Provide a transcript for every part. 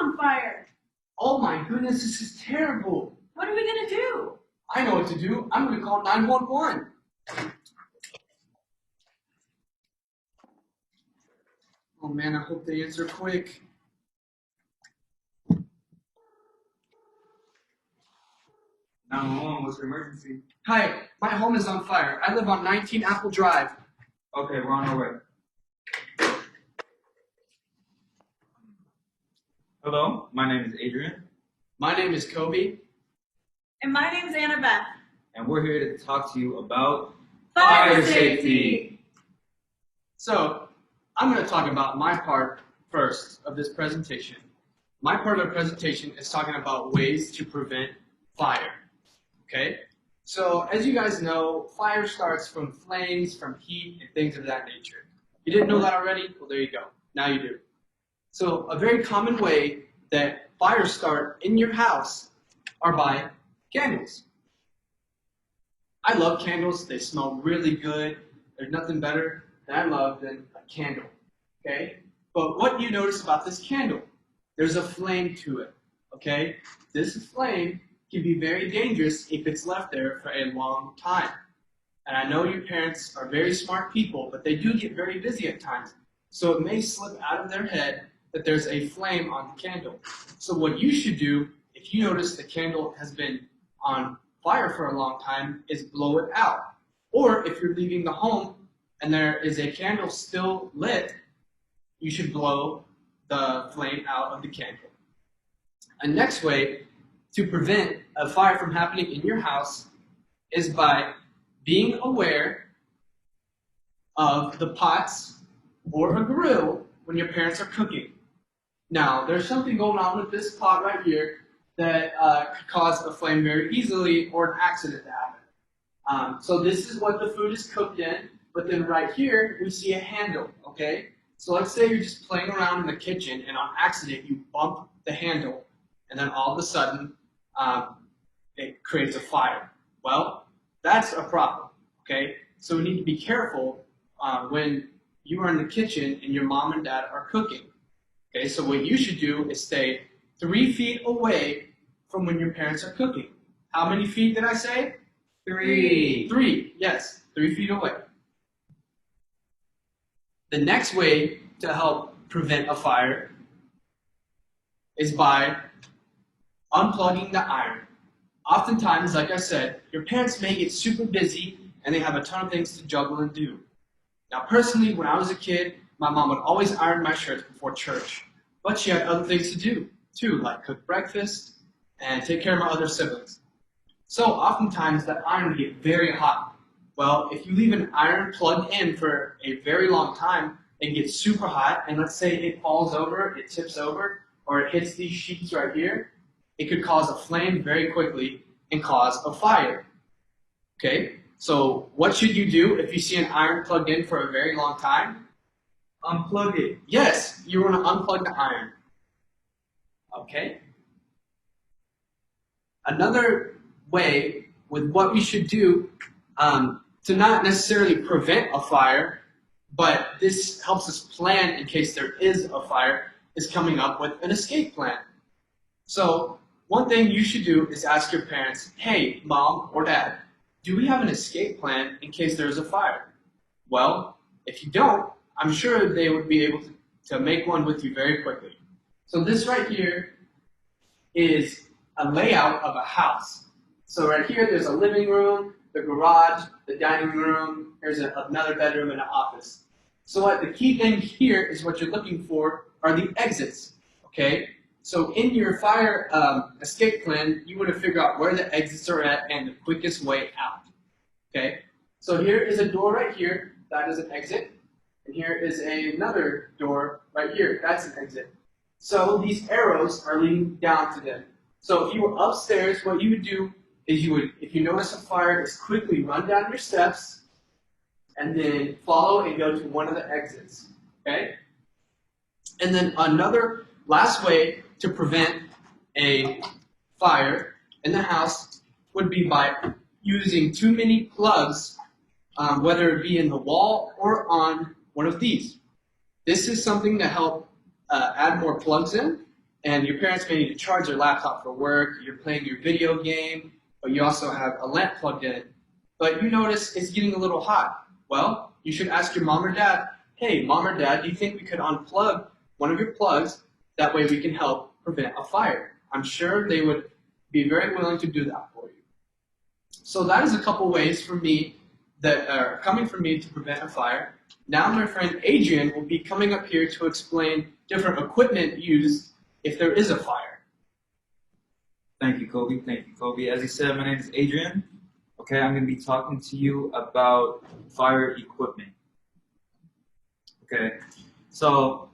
on fire. Oh my goodness, this is terrible. What are we going to do? I know what to do. I'm going to call 911. Oh man, I hope they answer quick. 911, what's your emergency? Hi, my home is on fire. I live on 19 Apple Drive. Okay, we're on our way. Hello, my name is Adrian, My name is Kobe. And my name's Annabeth. and we're here to talk to you about Fire safety. So, I'm going to talk about my part first of this presentation. My part of the presentation is talking about ways to prevent fire. Okay? So, as you guys know, fire starts from flames, from heat, and things of that nature. You didn't know that already? Well, there you go. Now you do. So, a very common way that fires start in your house are by candles. I love candles. They smell really good. There's nothing better that I love than a candle. Okay? But what you notice about this candle? There's a flame to it. Okay? This flame can be very dangerous if it's left there for a long time. And I know your parents are very smart people, but they do get very busy at times. So it may slip out of their head that there's a flame on the candle. So what you should do, if you notice the candle has been on fire for a long time, is blow it out. Or if you're leaving the home and there is a candle still lit, you should blow the flame out of the candle. A next way to prevent a fire from happening in your house is by being aware of the pots or a grill when your parents are cooking. Now, there's something going on with this pot right here that could cause a flame very easily or an accident to happen. So this is what the food is cooked in, but then right here we see a handle, okay? So let's say you're just playing around in the kitchen and on accident you bump the handle and then all of a sudden it creates a fire. Well, that's a problem, okay? So we need to be careful when you are in the kitchen and your mom and dad are cooking. Okay, so what you should do is stay 3 feet away from when your parents are cooking. How many feet did I say? 3. 3, yes, 3 feet away. The next way to help prevent a fire is by unplugging the iron. Oftentimes, like I said, your parents may get super busy and they have a ton of things to juggle and do. Now, personally, when I was a kid, my mom would always iron my shirts before church. But she had other things to do, too, like cook breakfast and take care of my other siblings. So oftentimes that iron would get very hot. Well, if you leave an iron plugged in for a very long time, it gets super hot, and let's say it falls over, it tips over, or it hits these sheets right here, it could cause a flame very quickly and cause a fire. Okay? So what should you do if you see an iron plugged in for a very long time? Unplug it. Yes, you want to unplug the iron. Okay? Another way with what we should do to not necessarily prevent a fire, but this helps us plan in case there is a fire, is coming up with an escape plan. So one thing you should do is ask your parents, hey, mom or dad, do we have an escape plan in case there's a fire? Well, if you don't, I'm sure they would be able to make one with you very quickly. So this right here is a layout of a house. So right here, there's a living room, the garage, the dining room, there's another bedroom and an office. So what the key thing here is what you're looking for are the exits, okay? So in your fire escape plan, you want to figure out where the exits are at and the quickest way out, okay? So here is a door right here, that is an exit. And here is another door right here. That's an exit. So these arrows are leading down to them. So if you were upstairs, what you would do is you would, if you notice a fire, is quickly run down your steps and then follow and go to one of the exits. Okay? And then another last way to prevent a fire in the house would be by using too many plugs, whether it be in the wall or on one of these. This is something to help add more plugs in and your parents may need to charge their laptop for work, you're playing your video game, but you also have a lamp plugged in, but you notice it's getting a little hot. Well, you should ask your mom or dad, hey, mom or dad, do you think we could unplug one of your plugs? That way we can help prevent a fire. I'm sure they would be very willing to do that for you. So that is a couple ways for me that are coming from me to prevent a fire. Now my friend Adrian will be coming up here to explain different equipment used if there is a fire. Thank you, Kobe. Thank you, Kobe. As he said, my name is Adrian. Okay, I'm going to be talking to you about fire equipment. Okay, so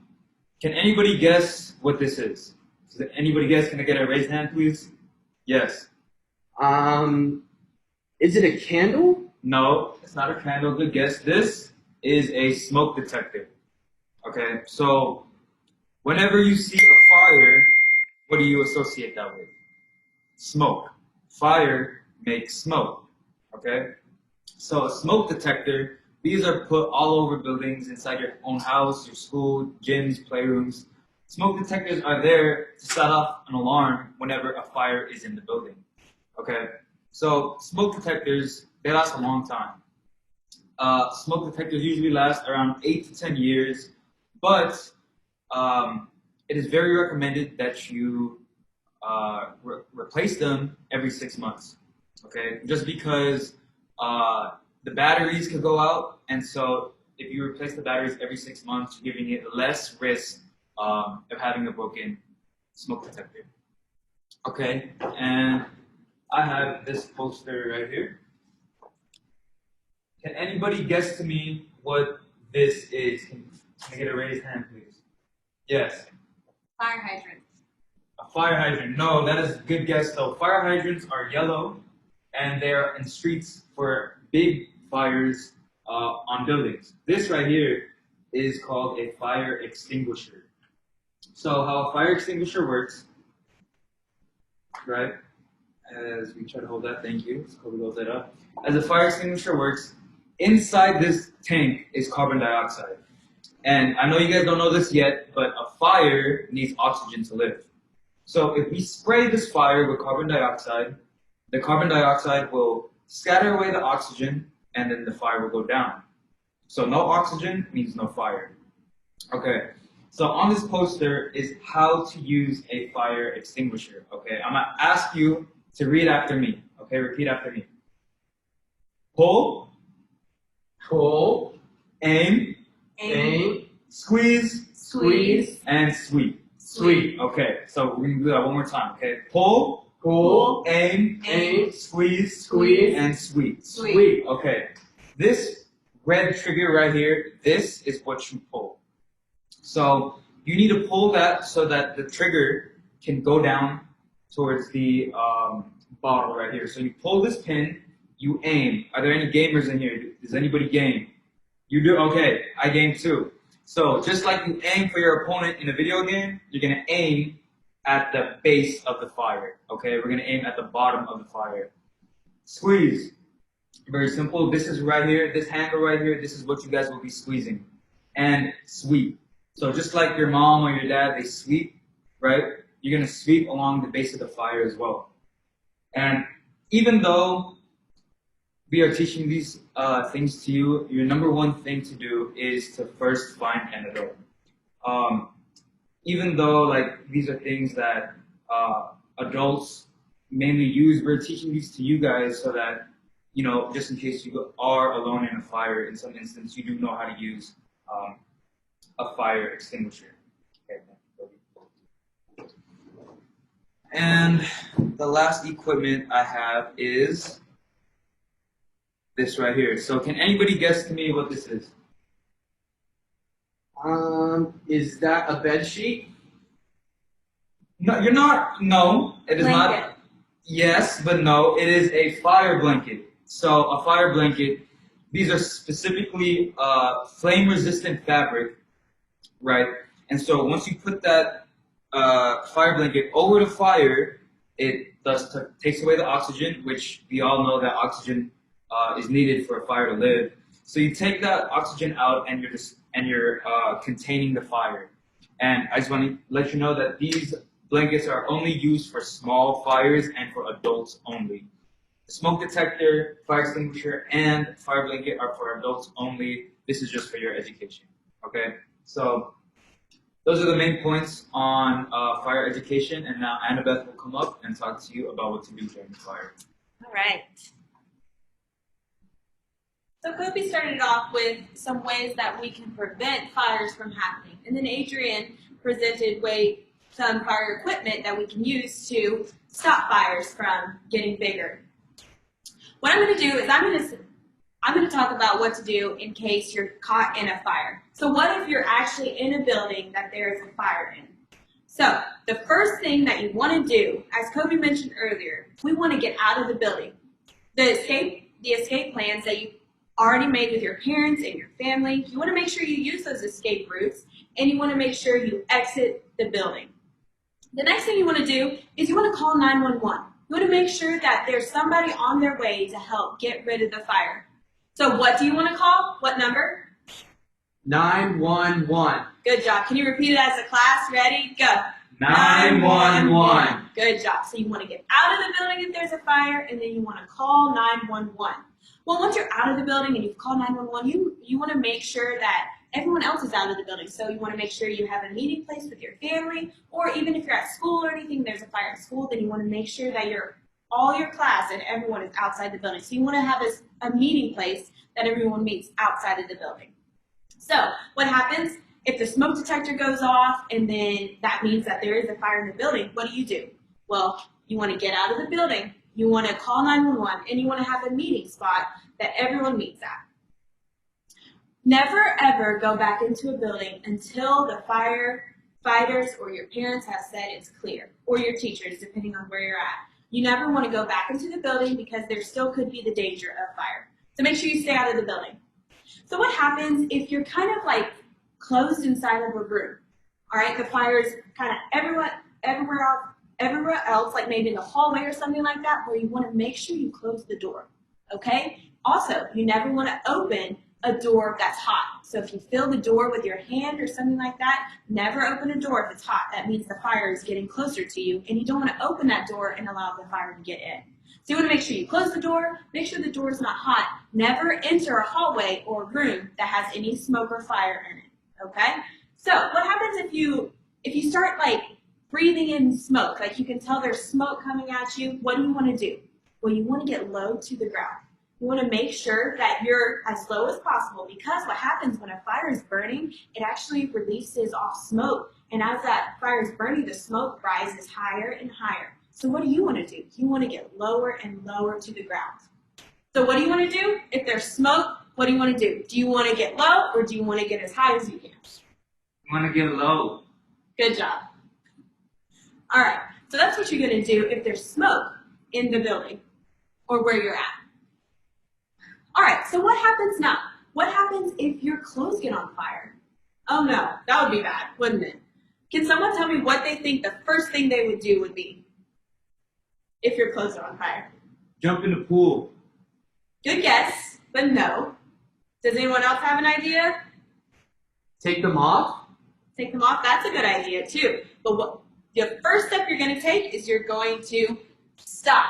can anybody guess what this is? Does anybody guess? Can I get a raised hand, please? Yes. Is it a candle? No, it's not a candle. Good guess. This is a smoke detector. Okay, so whenever you see a fire, what do you associate that with? Smoke. Fire makes smoke. Okay, so a smoke detector, these are put all over buildings, inside your own house, your school, gyms, playrooms. Smoke detectors are there to set off an alarm whenever a fire is in the building. Okay, so smoke detectors, they last a long time. Smoke detectors usually last around 8 to 10 years, but it is very recommended that you replace them every 6 months. Okay, just because the batteries could go out, and so if you replace the batteries every 6 months, you're giving it less risk of having a broken smoke detector. Okay, and I have this poster right here. Can anybody guess to me what this is? Can I get a raised hand, please? Yes. Fire hydrant. A fire hydrant. No, that is a good guess though. Fire hydrants are yellow, and they are in streets for big fires on buildings. This right here is called a fire extinguisher. So how a fire extinguisher works, right? As we try to hold that, thank you. So we hold that up. As a fire extinguisher works, inside this tank is carbon dioxide. And I know you guys don't know this yet, but a fire needs oxygen to live. So if we spray this fire with carbon dioxide, the carbon dioxide will scatter away the oxygen, and then the fire will go down. So no oxygen means no fire. Okay, so on this poster is how to use a fire extinguisher. Okay, I'm gonna ask you to read after me. Okay, repeat after me. Pull, Pull, aim, aim, squeeze, squeeze, and sweep. sweep. Okay, so we're gonna do that one more time. Okay, pull, Pull, aim, aim, squeeze, squeeze, and sweep. Sweep. Okay, this red trigger right here, this is what you pull. So you need to pull that so that the trigger can go down towards the bottle right here. So you pull this pin, you aim. Are there any gamers in here? Does anybody game? You do? Okay, I game too. So just like you aim for your opponent in a video game, you're gonna aim at the base of the fire. Okay, we're gonna aim at the bottom of the fire. Squeeze. Very simple. This is right here, this handle right here, this is what you guys will be squeezing. And sweep. So just like your mom or your dad, they sweep, right? You're gonna sweep along the base of the fire as well. And even though we are teaching these things to you, your number one thing to do is to first find an adult. Even though like these are things that adults mainly use, we're teaching these to you guys so that, you know, just in case you are alone in a fire, in some instance, you do know how to use a fire extinguisher. Okay. And the last equipment I have is this right here. So can anybody guess to me what this is? Is that a bed sheet? No, you're not. No, it is Blanket. not. Yes, but no. It is a fire blanket. So a fire blanket. These are specifically flame-resistant fabric, right? And so once you put that fire blanket over the fire, it takes away the oxygen, which we all know that oxygen is needed for a fire to live. So you take that oxygen out, and you're containing the fire. And I just want to let you know that blankets are only used for small fires and for adults only. The smoke detector, fire extinguisher, and fire blanket are for adults only. This is just for your education. Okay? So those are the main points on fire education, and now Annabeth will come up and talk to you about what to do during the fire. All right. So Kobe started off with some ways that we can prevent fires from happening. And then Adrian presented some fire equipment that we can use to stop fires from getting bigger. What I'm going to do is I'm going to talk about what to do in case you're caught in a fire. So what if you're actually in a building that there is a fire in? So the first thing that you want to do, as Kobe mentioned earlier, we want to get out of the building. The escape plans that you already made with your parents and your family, you want to make sure you use those escape routes, and you want to make sure you exit the building. The next thing you want to do is you want to call 911. You want to make sure that there's somebody on their way to help get rid of the fire. So what do you want to call? What number? 911. Good job. Can you repeat it as a class? Ready? Go. 911. Good job. So you want to get out of the building if there's a fire, and then you want to call 911. Well, once you're out of the building and you've called 911, you want to make sure that everyone else is out of the building. So you want to make sure you have a meeting place with your family, or even if you're at school or anything, there's a fire at school, then you want to make sure that all your class and everyone is outside the building. So you want to have a meeting place that everyone meets outside of the building. So what happens if the smoke detector goes off and then that means that there is a fire in the building? What do? Well, you want to get out of the building. You want to call 911, and you want to have a meeting spot that everyone meets at. Never, ever go back into a building until the firefighters or your parents have said it's clear, or your teachers, depending on where you're at. You never want to go back into the building because there still could be the danger of fire. So make sure you stay out of the building. So what happens if you're kind of like closed inside of a room? All right, the fire's kind of everywhere else, like maybe in the hallway or something like that, where you want to make sure you close the door, okay? Also, you never want to open a door that's hot. So if you fill the door with your hand or something like that, never open a door if it's hot. That means the fire is getting closer to you, and you don't want to open that door and allow the fire to get in. So you want to make sure you close the door, make sure the door is not hot. Never enter a hallway or room that has any smoke or fire in it, okay? So what happens if you start like breathing in smoke, like you can tell there's smoke coming at you? What do you want to do? Well, you want to get low to the ground. You want to make sure that you're as low as possible, because what happens when a fire is burning, it actually releases off smoke. And as that fire is burning, the smoke rises higher and higher. So what do? You want to get lower and lower to the ground. So what do you want to do? If there's smoke, what do you want to do? Do you want to get low, or do you want to get as high as you can? You want to get low. Good job. All right, so that's what you're going to do if there's smoke in the building or where you're at. All right, so what happens now? What happens if your clothes get on fire? Oh no, that would be bad, wouldn't it? Can someone tell me what they think the first thing they would do would be if your clothes are on fire? Jump in the pool. Good guess, but no. Does anyone else have an idea? Take them off. Take them off, that's a good idea too. But the first step you're going to take is you're going to stop.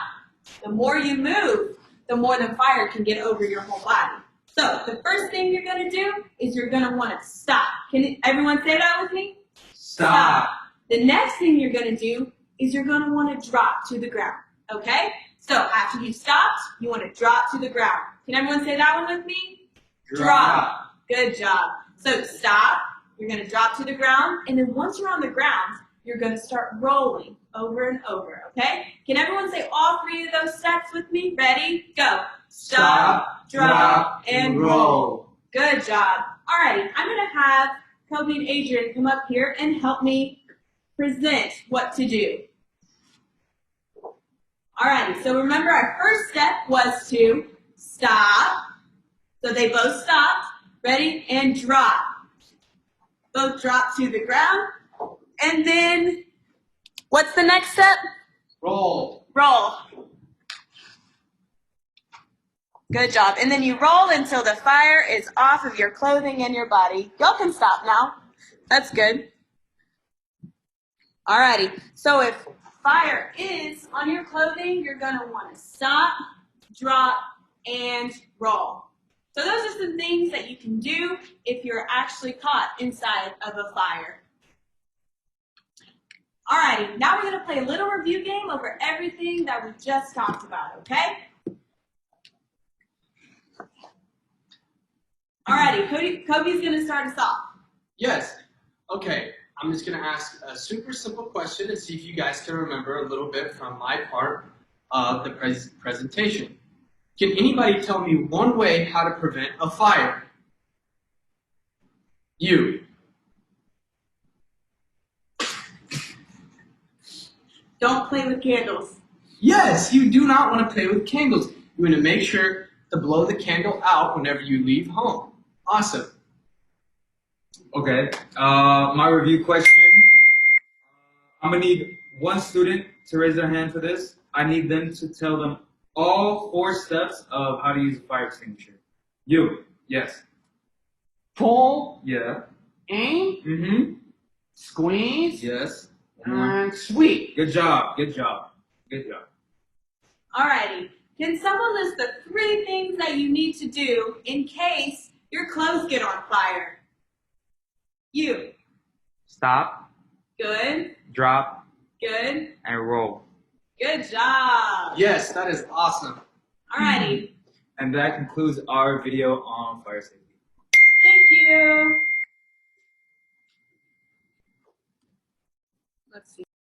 The more you move, the more the fire can get over your whole body. So the first thing you're going to do is you're going to want to stop. Can everyone say that with me? Stop. The next thing you're going to do is you're going to want to drop to the ground. Okay? So after you stopped, you want to drop to the ground. Can everyone say that one with me? Drop. Good job. So stop. You're going to drop to the ground. And then once you're on the ground, you're going to start rolling over and over, okay? Can everyone say all three of those steps with me? Ready? Go. Stop, drop, and roll. Good job. Alrighty, I'm going to have Kobe and Adrian come up here and help me present what to do. Alrighty, so remember our first step was to stop. So they both stopped. Ready? And drop. Both drop to the ground. And then, what's the next step? Roll. Roll. Good job. And then you roll until the fire is off of your clothing and your body. Y'all can stop now. That's good. Alrighty, so if fire is on your clothing, you're gonna wanna stop, drop, and roll. So those are some things that you can do if you're actually caught inside of a fire. Alrighty, now we're gonna play a little review game over everything that we just talked about, okay? Alrighty, Kobe's gonna start us off. Yes. Okay. I'm just going to ask a super simple question and see if you guys can remember a little bit from my part of the presentation. Can anybody tell me one way how to prevent a fire? You. Don't play with candles. Yes, you do not want to play with candles. You want to make sure to blow the candle out whenever you leave home. Awesome. Okay. My review question. I'm gonna need one student to raise their hand for this. I need them to tell them all 4 steps of how to use a fire extinguisher. You. Yes. Pull, Yeah. aim, Mm-hmm. squeeze, Yes. and sweep. Good job. Good job. Good job. Alrighty, can someone list the 3 things that you need to do in case your clothes get on fire? You. Stop, Good, drop, good, and roll. good job. Yes, that is awesome. Alrighty, And that concludes our video on fire safety. thank you. Let's see.